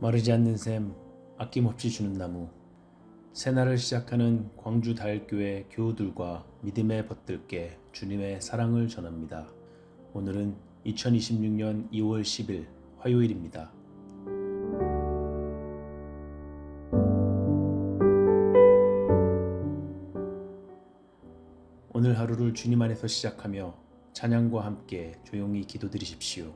마르지 않는 샘, 아낌없이 주는 나무. 새날을 시작하는 광주 다일교회 교우들과 믿음의 벗들께 주님의 사랑을 전합니다. 오늘은 2026년 2월 10일 화요일입니다. 오늘 하루를 주님 안에서 시작하며 찬양과 함께 조용히 기도드리십시오.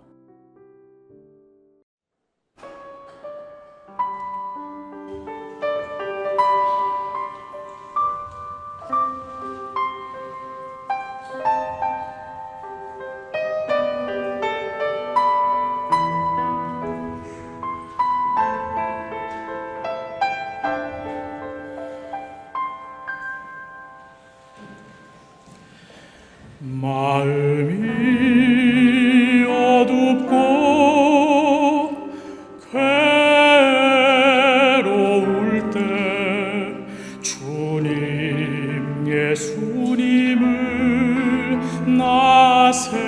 마음이 어둡고 괴로울 때 주님 예수님을 나 생각해요.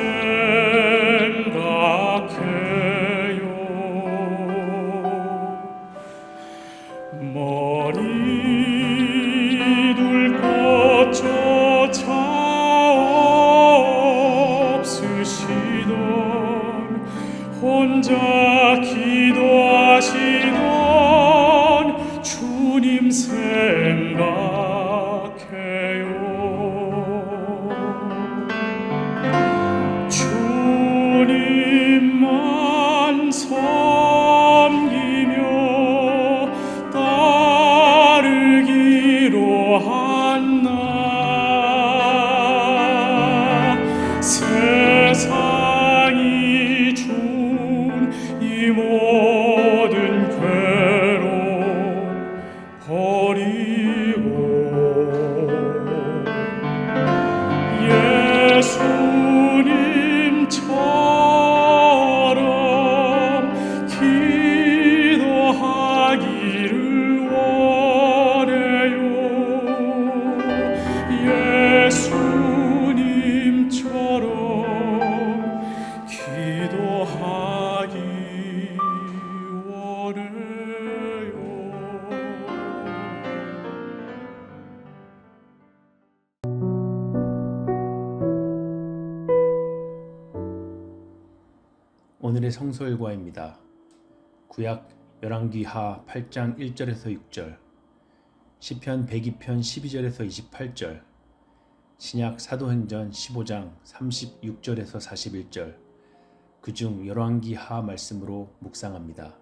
머리 둘 곳조차 혼자 기도하시던 주님 생각해요. 주님만 섬기며 따르기로 한 날 세상이 이 모든 괴로움 버리고 예수님처럼 기도하기를 원해요. 예수님처럼 기도하기 오늘의 성서일과입니다. 구약 열왕기하 8장 1절에서 6절, 시편 102편 12절에서 28절, 신약 사도행전 15장 36절에서 41절, 그중 열왕기하 말씀으로 묵상합니다.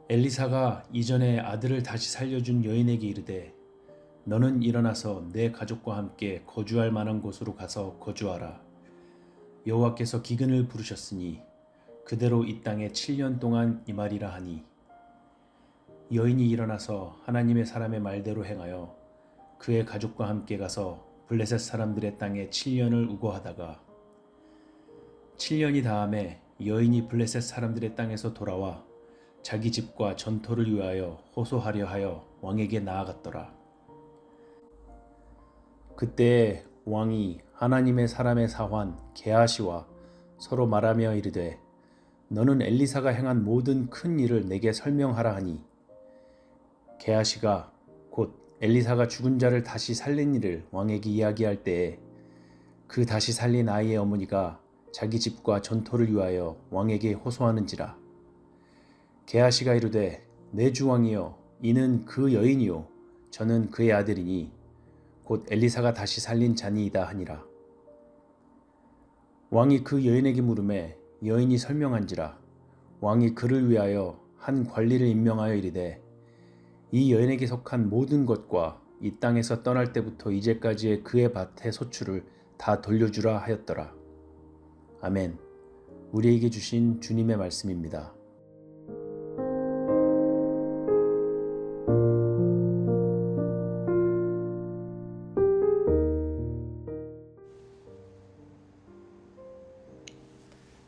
엘리사가 이전에 아들을 다시 살려준 여인에게 이르되 너는 일어나서 내 가족과 함께 거주할 만한 곳으로 가서 거주하라. 여호와께서 기근을 부르셨으니 그대로 이 땅에 7년 동안 임하리라 하니 여인이 일어나서 하나님의 사람의 말대로 행하여 그의 가족과 함께 가서 블레셋 사람들의 땅에 7년을 우거하다가 7년이 다음에 여인이 블레셋 사람들의 땅에서 돌아와 자기 집과 전토를 위하여 호소하려 하여 왕에게 나아갔더라. 그때 왕이 하나님의 사람의 사환 게하시와 서로 말하며 이르되 너는 엘리사가 행한 모든 큰 일을 내게 설명하라 하니 게하시가 곧 엘리사가 죽은 자를 다시 살린 일을 왕에게 이야기할 때에 그 다시 살린 아이의 어머니가 자기 집과 전토를 위하여 왕에게 호소하는지라. 게하시가 이르되 내 주 왕이여 이는 그 여인이요 저는 그의 아들이니 곧 엘리사가 다시 살린 자니이다 하니라. 왕이 그 여인에게 물으매 여인이 설명한지라. 왕이 그를 위하여 한 관리를 임명하여 이르되 이 여인에게 속한 모든 것과 이 땅에서 떠날 때부터 이제까지의 그의 밭의 소출을 다 돌려주라 하였더라. 아멘. 우리에게 주신 주님의 말씀입니다.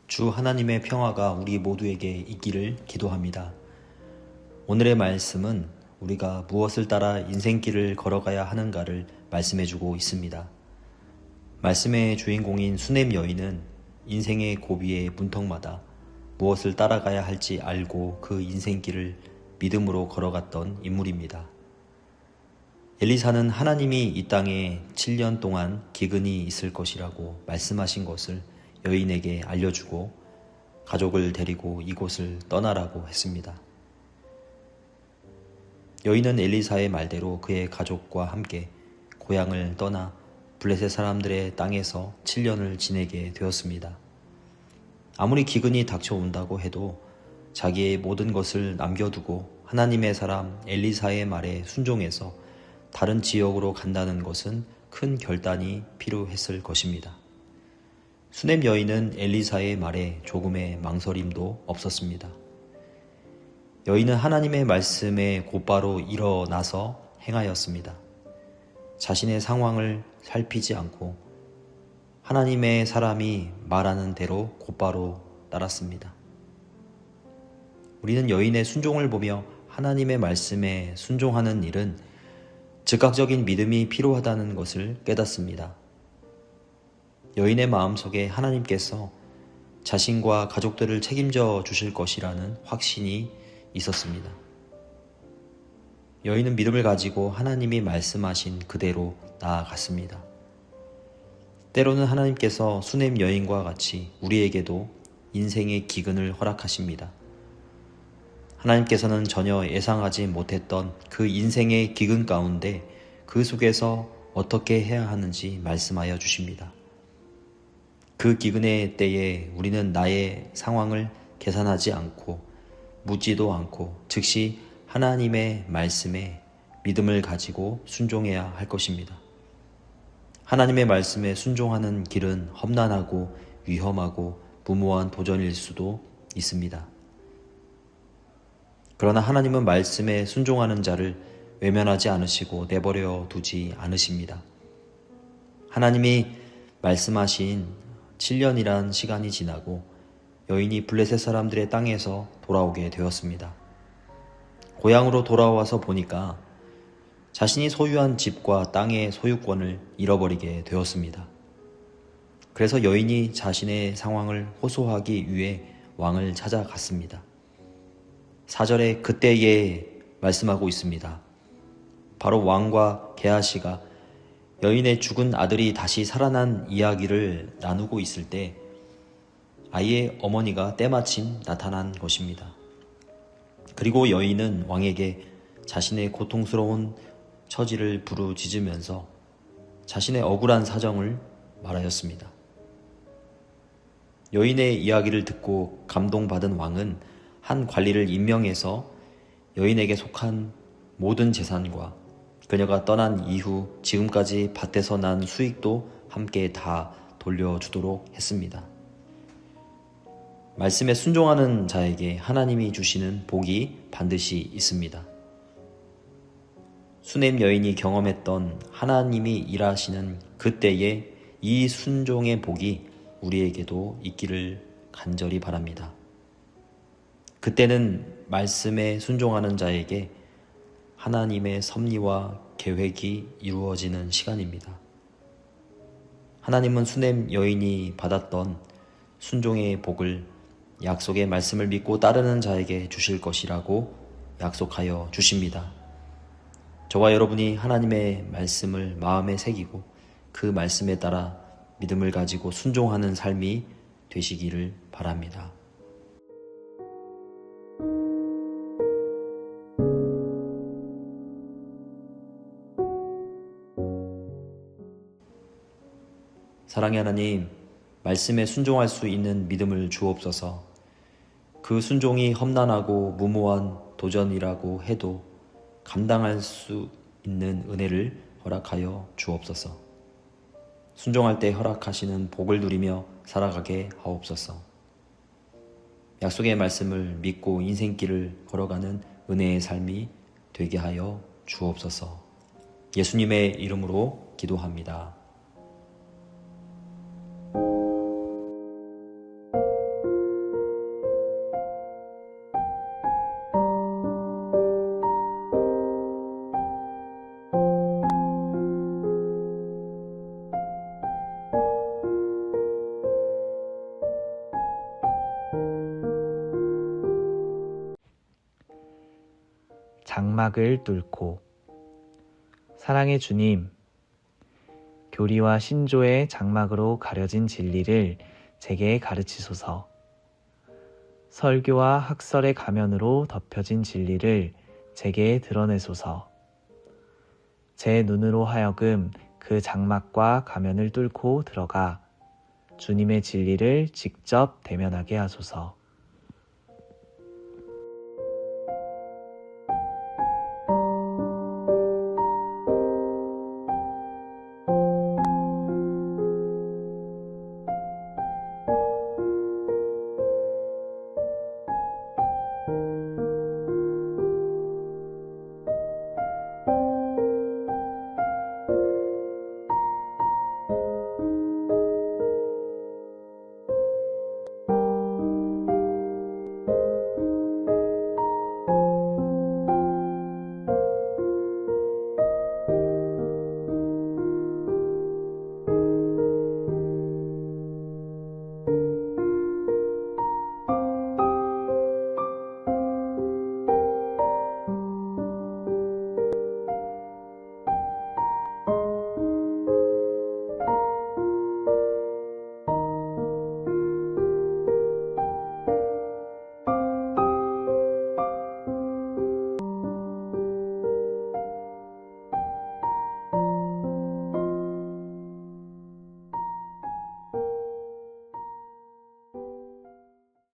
주 하나님의 평화가 우리 모두에게 있기를 기도합니다. 오늘의 말씀은 우리가 무엇을 따라 인생길을 걸어가야 하는가를 말씀해주고 있습니다. 말씀의 주인공인 수넴 여인은 인생의 고비의 문턱마다 무엇을 따라가야 할지 알고 그 인생길을 믿음으로 걸어갔던 인물입니다. 엘리사는 하나님이 이 땅에 7년 동안 기근이 있을 것이라고 말씀하신 것을 여인에게 알려주고 가족을 데리고 이곳을 떠나라고 했습니다. 여인은 엘리사의 말대로 그의 가족과 함께 고향을 떠나 블레셋 사람들의 땅에서 7년을 지내게 되었습니다. 아무리 기근이 닥쳐온다고 해도 자기의 모든 것을 남겨두고 하나님의 사람 엘리사의 말에 순종해서 다른 지역으로 간다는 것은 큰 결단이 필요했을 것입니다. 수넴 여인은 엘리사의 말에 조금의 망설임도 없었습니다. 여인은 하나님의 말씀에 곧바로 일어나서 행하였습니다. 자신의 상황을 살피지 않고 하나님의 사람이 말하는 대로 곧바로 따랐습니다. 우리는 여인의 순종을 보며 하나님의 말씀에 순종하는 일은 즉각적인 믿음이 필요하다는 것을 깨닫습니다. 여인의 마음속에 하나님께서 자신과 가족들을 책임져 주실 것이라는 확신이 있었습니다. 여인은 믿음을 가지고 하나님이 말씀하신 그대로 나아갔습니다. 때로는 하나님께서 수넴 여인과 같이 우리에게도 인생의 기근을 허락하십니다. 하나님께서는 전혀 예상하지 못했던 그 인생의 기근 가운데 그 속에서 어떻게 해야 하는지 말씀하여 주십니다. 그 기근의 때에 우리는 나의 상황을 계산하지 않고 묻지도 않고 즉시 하나님의 말씀에 믿음을 가지고 순종해야 할 것입니다. 하나님의 말씀에 순종하는 길은 험난하고 위험하고 무모한 도전일 수도 있습니다. 그러나 하나님은 말씀에 순종하는 자를 외면하지 않으시고 내버려 두지 않으십니다. 하나님이 말씀하신 7년이란 시간이 지나고 여인이 블레셋 사람들의 땅에서 돌아오게 되었습니다. 고향으로 돌아와서 보니까 자신이 소유한 집과 땅의 소유권을 잃어버리게 되었습니다. 그래서 여인이 자신의 상황을 호소하기 위해 왕을 찾아갔습니다. 4절에 그때에 말씀하고 있습니다. 바로 왕과 게하시가 여인의 죽은 아들이 다시 살아난 이야기를 나누고 있을 때 아이의 어머니가 때마침 나타난 것입니다. 그리고 여인은 왕에게 자신의 고통스러운 처지를 부르짖으면서 자신의 억울한 사정을 말하였습니다. 여인의 이야기를 듣고 감동받은 왕은 한 관리를 임명해서 여인에게 속한 모든 재산과 그녀가 떠난 이후 지금까지 밭에서 난 수익도 함께 다 돌려주도록 했습니다. 말씀에 순종하는 자에게 하나님이 주시는 복이 반드시 있습니다. 수넴 여인이 경험했던 하나님이 일하시는 그때에 이 순종의 복이 우리에게도 있기를 간절히 바랍니다. 그때는 말씀에 순종하는 자에게 하나님의 섭리와 계획이 이루어지는 시간입니다. 하나님은 수넴 여인이 받았던 순종의 복을 약속의 말씀을 믿고 따르는 자에게 주실 것이라고 약속하여 주십니다. 저와 여러분이 하나님의 말씀을 마음에 새기고 그 말씀에 따라 믿음을 가지고 순종하는 삶이 되시기를 바랍니다. 사랑의 하나님, 말씀에 순종할 수 있는 믿음을 주옵소서. 그 순종이 험난하고 무모한 도전이라고 해도 감당할 수 있는 은혜를 허락하여 주옵소서. 순종할 때 허락하시는 복을 누리며 살아가게 하옵소서. 약속의 말씀을 믿고 인생길을 걸어가는 은혜의 삶이 되게 하여 주옵소서. 예수님의 이름으로 기도합니다. 장막을 뚫고. 사랑의 주님, 교리와 신조의 장막으로 가려진 진리를 제게 가르치소서. 설교와 학설의 가면으로 덮여진 진리를 제게 드러내소서. 제 눈으로 하여금 그 장막과 가면을 뚫고 들어가 주님의 진리를 직접 대면하게 하소서.